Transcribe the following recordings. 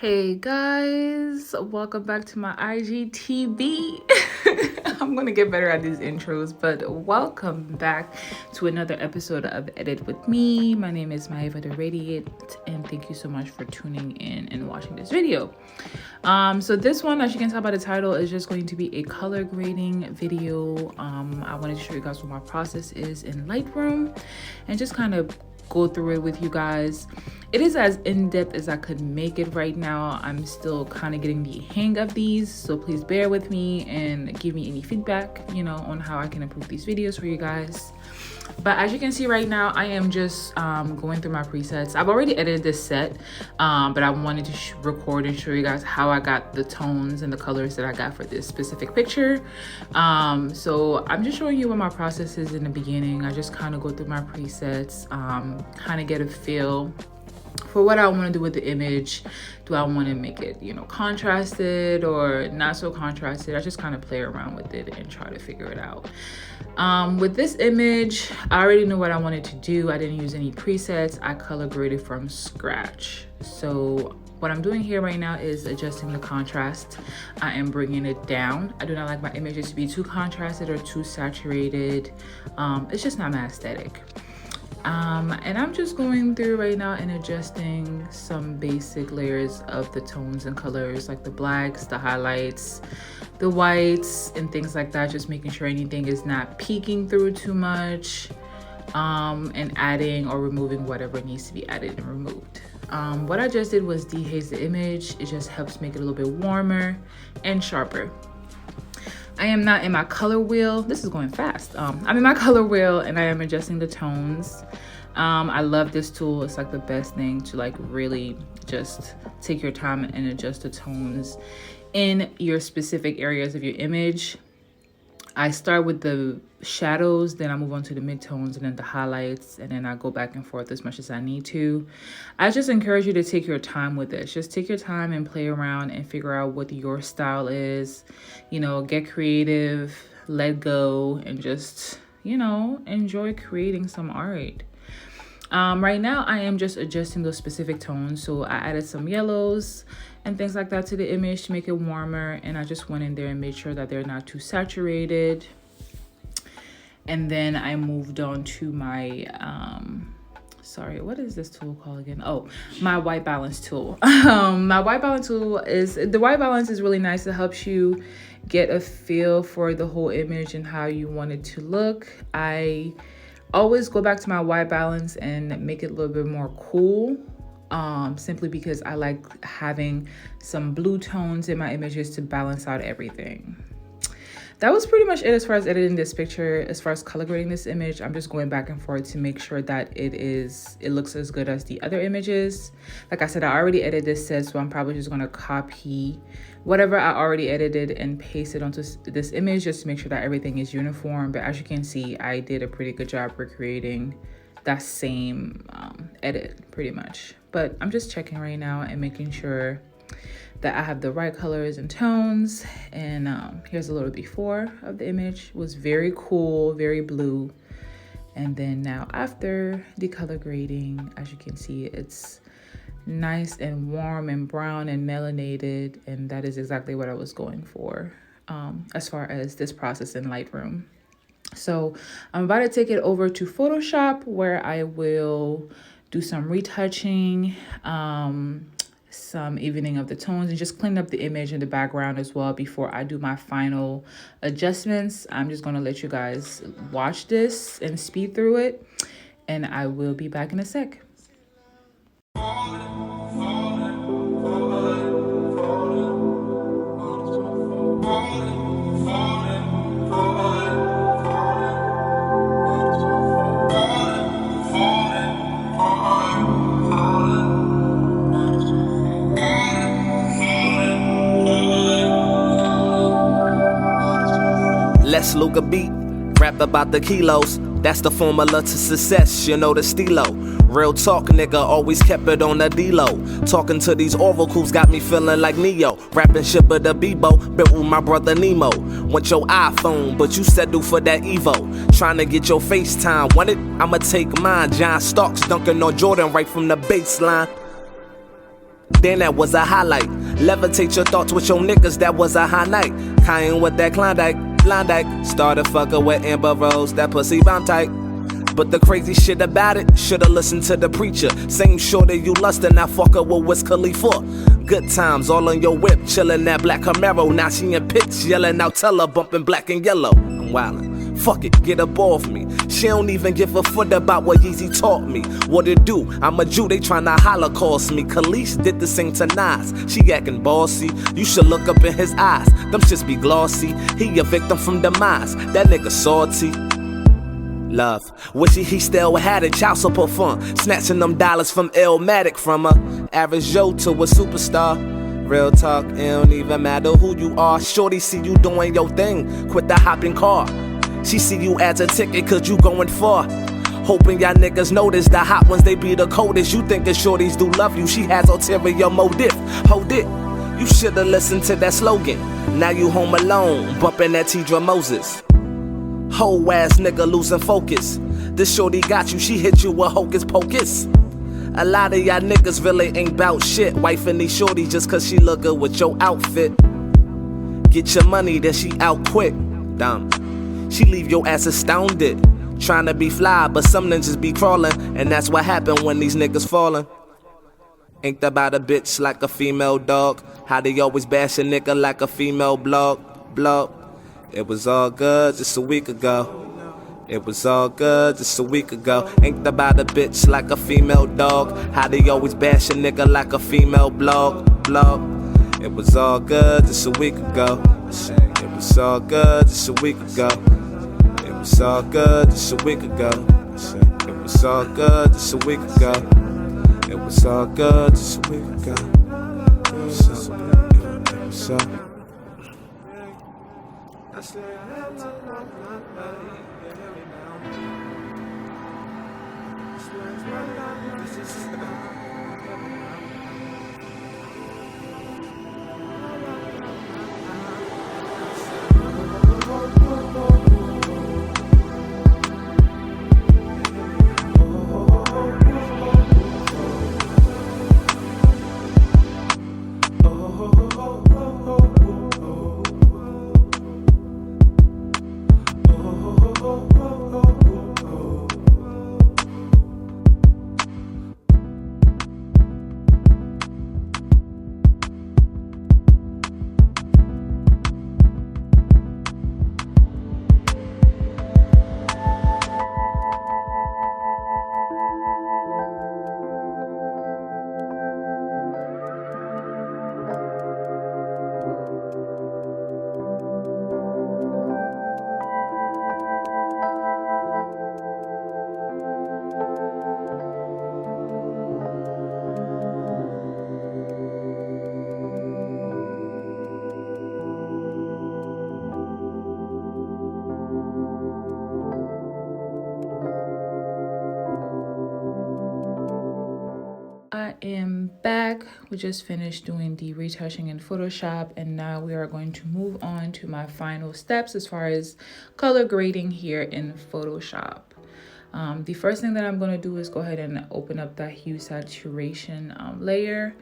Hey guys, welcome back to my IGTV. I'm gonna get better at these intros, but welcome back to another episode of Edit with me. My name is MaevaTheRadiant, and thank you so much for tuning in and watching this video. So this one, as you can tell by the title, is just going to be a color grading video. I wanted to show you guys what my process is in Lightroom and just kind of go through it with you guys. It is as in-depth as I could make it right now. I'm still kind of getting the hang of these, so please bear with me and give me any feedback, on how I can improve these videos for you guys. But as you can see right now, I am just going through my presets. I've already edited this set, but I wanted to record and show you guys how I got the tones and the colors that I got for this specific picture. So I'm just showing you what my process is in the beginning. I just kind of go through my presets, kind of get a feel for what I want to do with the image. Do I want to make it, contrasted or not so contrasted? I just kind of play around with it and try to figure it out. With this image, I already knew what I wanted to do. I didn't use any presets. I color graded from scratch. So what I'm doing here right now is adjusting the contrast. I am bringing it down. I do not like my images to be too contrasted or too saturated. It's just not my aesthetic. And I'm just going through right now and adjusting some basic layers of the tones and colors, like the blacks, the highlights, the whites, and things like that. Just making sure anything is not peeking through too much, and adding or removing whatever needs to be added and removed. What I just did was dehaze the image. It just helps make it a little bit warmer and sharper. I am not in my color wheel. This is going fast. I'm in my color wheel and I am adjusting the tones. I love this tool. It's like the best thing to really just take your time and adjust the tones in your specific areas of your image. I start with the shadows, then I move on to the midtones and then the highlights, and then I go back and forth as much as I need to. I just encourage you to take your time with this. Just take your time and play around and figure out what your style is. Get creative, let go, and just, enjoy creating some art. Right now, I am just adjusting those specific tones. So I added some yellows and things like that to the image to make it warmer. And I just went in there and made sure that they're not too saturated. And then I moved on to my, what is this tool called again? Oh, my white balance tool. My white balance tool the white balance is really nice. It helps you get a feel for the whole image and how you want it to look. I always go back to my white balance and make it a little bit more cool, simply because I like having some blue tones in my images to balance out everything. That was pretty much it as far as editing this picture. As far as color grading this image, I'm just going back and forth to make sure that it looks as good as the other images. Like I said, I already edited this set, so I'm probably just going to copy whatever I already edited and paste it onto this image just to make sure that everything is uniform. But as you can see, I did a pretty good job recreating that same edit pretty much. But I'm just checking right now and making sure that I have the right colors and tones. And here's a little before of the image. It was very cool, very blue. And then now after the color grading, as you can see, it's nice and warm and brown and melanated, and that is exactly what I was going for as far as this process in Lightroom. So I'm about to take it over to Photoshop, where I will do some retouching, some evening of the tones, and just clean up the image in the background as well before I do my final adjustments. I'm just going to let you guys watch this and speed through it, and I will be back in a sec. Let's look a beat, rap about the kilos. That's the formula to success, the stilo. Real talk, nigga, always kept it on the D-low. Talking to these oracles got me feeling like Neo. Rapping shit but the Bebo, built with my brother Nemo. Want your iPhone, but you settle for that Evo. Trying to get your FaceTime, want it? I'ma take mine. John Starks dunking on Jordan right from the baseline. then that was a highlight. Levitate your thoughts with your niggas, that was a high night. Cayenne with that Klondike, started fucking with Amber Rose, that pussy bomb tight. But the crazy shit about it, shoulda listened to the preacher. Same shorty you lustin', now fuck her with Wiz Khalifa. Good times, all on your whip, chillin' that black Camaro. Now she in pics, yellin' out, tell her, bumpin' black and yellow. I'm wildin', fuck it, get up off me. She don't even give a foot about what Yeezy taught me. What it do? I'm a Jew, they tryna holocaust me. Khalees did the same to Nas. She actin' bossy, you should look up in his eyes. Them shits be glossy, he a victim from demise. That nigga salty. Love, wish he still had it, child support fund. Snatching them dollars from Illmatic, from a average Joe to a superstar. Real talk, it don't even matter who you are. Shorty see you doing your thing, quit the hopping car. She see you as a ticket cause you going far. Hoping y'all niggas notice the hot ones, they be the coldest. You thinkin' shorties do love you, she has ulterior motive. Hold it, you shoulda listened to that slogan. Now you home alone, bumpin' that Tidra Moses. Whole ass nigga losing focus. This shorty got you, she hit you with hocus pocus. A lot of y'all niggas really ain't bout shit. Wifing these shorties just cause she look good with your outfit. Get your money, then she out quick. Dumb. She leave your ass astounded. Tryna be fly, but some ninjas be crawling. And that's what happen when these niggas fallin'. Ain't about a bitch like a female dog. How they always bash a nigga like a female blog. It was all good just a week ago. It was all good just a week ago. Ain't about a bitch like a female dog. How they always bash a nigga like a female blog. It was all good just a week ago. It was all good just a week ago. It was all good just a week ago. It was all good just a week ago. It was all good just a week ago. It was all I am back. We just finished doing the retouching in Photoshop, and now we are going to move on to my final steps as far as color grading here in Photoshop. The first thing that I'm going to do is go ahead and open up that hue saturation layer,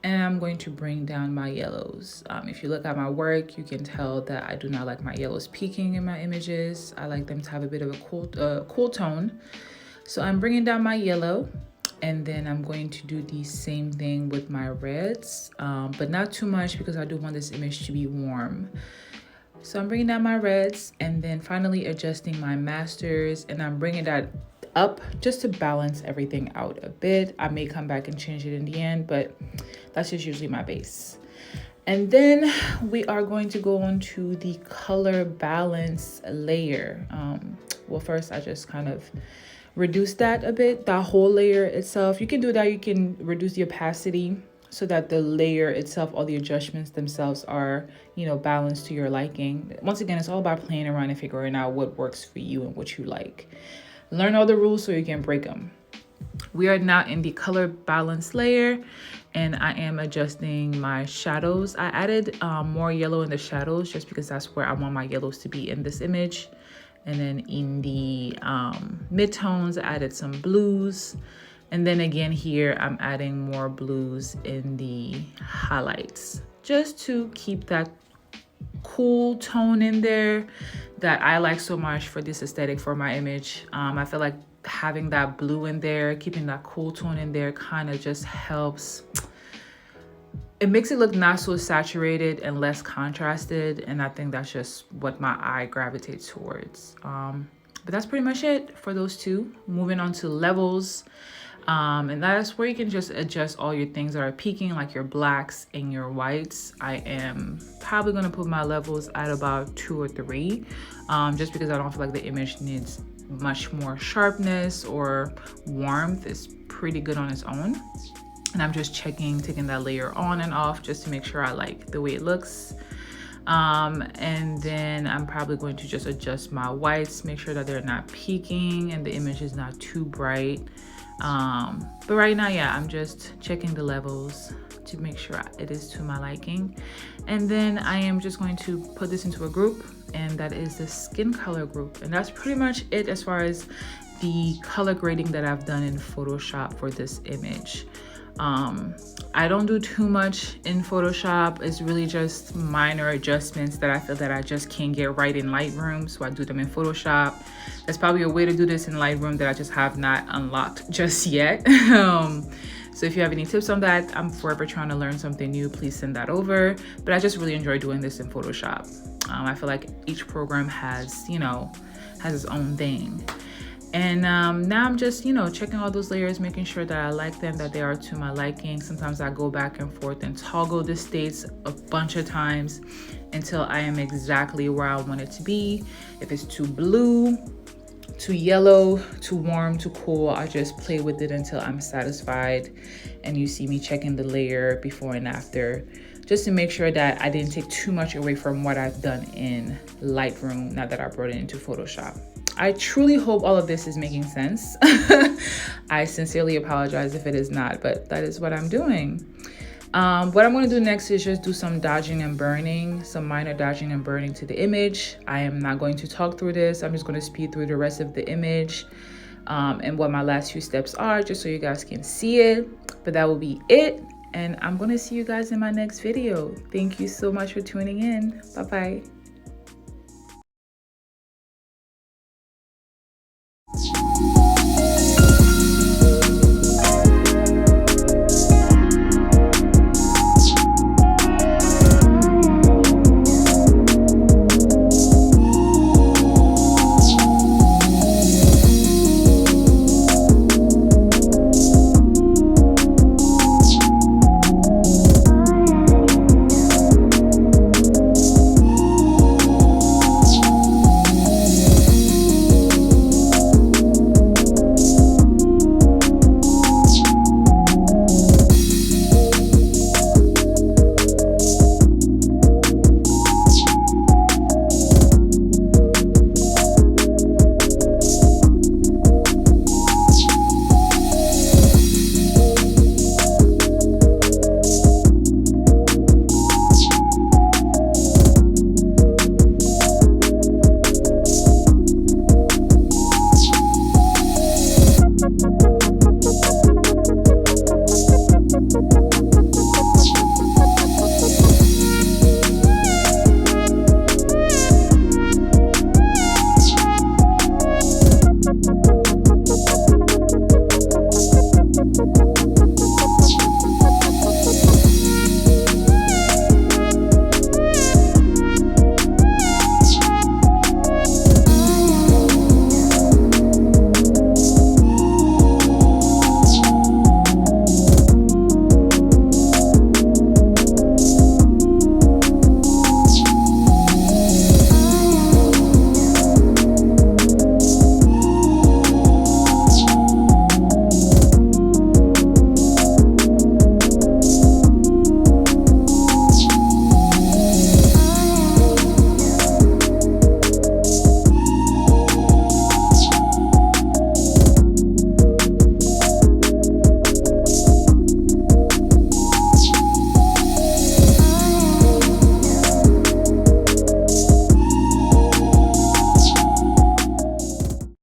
and I'm going to bring down my yellows. If you look at my work, you can tell that I do not like my yellows peaking in my images. I like them to have a bit of a cool tone. So I'm bringing down my yellow, and then I'm going to do the same thing with my reds, but not too much because I do want this image to be warm. So I'm bringing down my reds and then finally adjusting my masters, and I'm bringing that up just to balance everything out a bit. I may come back and change it in the end, but that's just usually my base. And then we are going to go on to the color balance layer. Well, first I just kind of reduce that a bit, the whole layer itself. You can do that. You can reduce the opacity so that the layer itself, all the adjustments themselves are, balanced to your liking. Once again, it's all about playing around and figuring out what works for you and what you like. Learn all the rules so you can break them. We are now in the color balance layer, and I am adjusting my shadows. I added more yellow in the shadows just because that's where I want my yellows to be in this image. And then in the midtones, I added some blues. And then again here, I'm adding more blues in the highlights just to keep that cool tone in there that I like so much for this aesthetic for my image. I feel like having that blue in there, keeping that cool tone in there kind of just helps. It makes it look not so saturated and less contrasted. And I think that's just what my eye gravitates towards. But that's pretty much it for those two. Moving on to levels. And that's where you can just adjust all your things that are peaking, like your blacks and your whites. I am probably going to put my levels at about 2 or 3, just because I don't feel like the image needs much more sharpness or warmth. It's pretty good on its own. And I'm just taking that layer on and off just to make sure I like the way it looks. And then I'm probably going to just adjust my whites, make sure that they're not peaking and the image is not too bright. But right now, yeah, I'm just checking the levels to make sure it is to my liking. And then I am just going to put this into a group, and that is the skin color group. And that's pretty much it as far as the color grading that I've done in Photoshop for this image. I don't do too much in Photoshop. It's really just minor adjustments that I feel that I just can't get right in Lightroom, so I do them in Photoshop. There's probably a way to do this in Lightroom that I just have not unlocked just yet. So if you have any tips on that, I'm forever trying to learn something new, please send that over. But I just really enjoy doing this in Photoshop. I feel like each program has, has its own thing. And now I'm just, checking all those layers, making sure that I like them, that they are to my liking. Sometimes I go back and forth and toggle the states a bunch of times until I am exactly where I want it to be. If it's too blue, too yellow, too warm, too cool, I just play with it until I'm satisfied. And you see me checking the layer before and after, just to make sure that I didn't take too much away from what I've done in Lightroom now that I brought it into Photoshop. I truly hope all of this is making sense. I sincerely apologize if it is not, but that is what I'm doing. What I'm going to do next is just do some dodging and burning, some minor dodging and burning to the image. I am not going to talk through this. I'm just going to speed through the rest of the image and what my last few steps are, just so you guys can see it. But that will be it. And I'm going to see you guys in my next video. Thank you so much for tuning in. Bye-bye.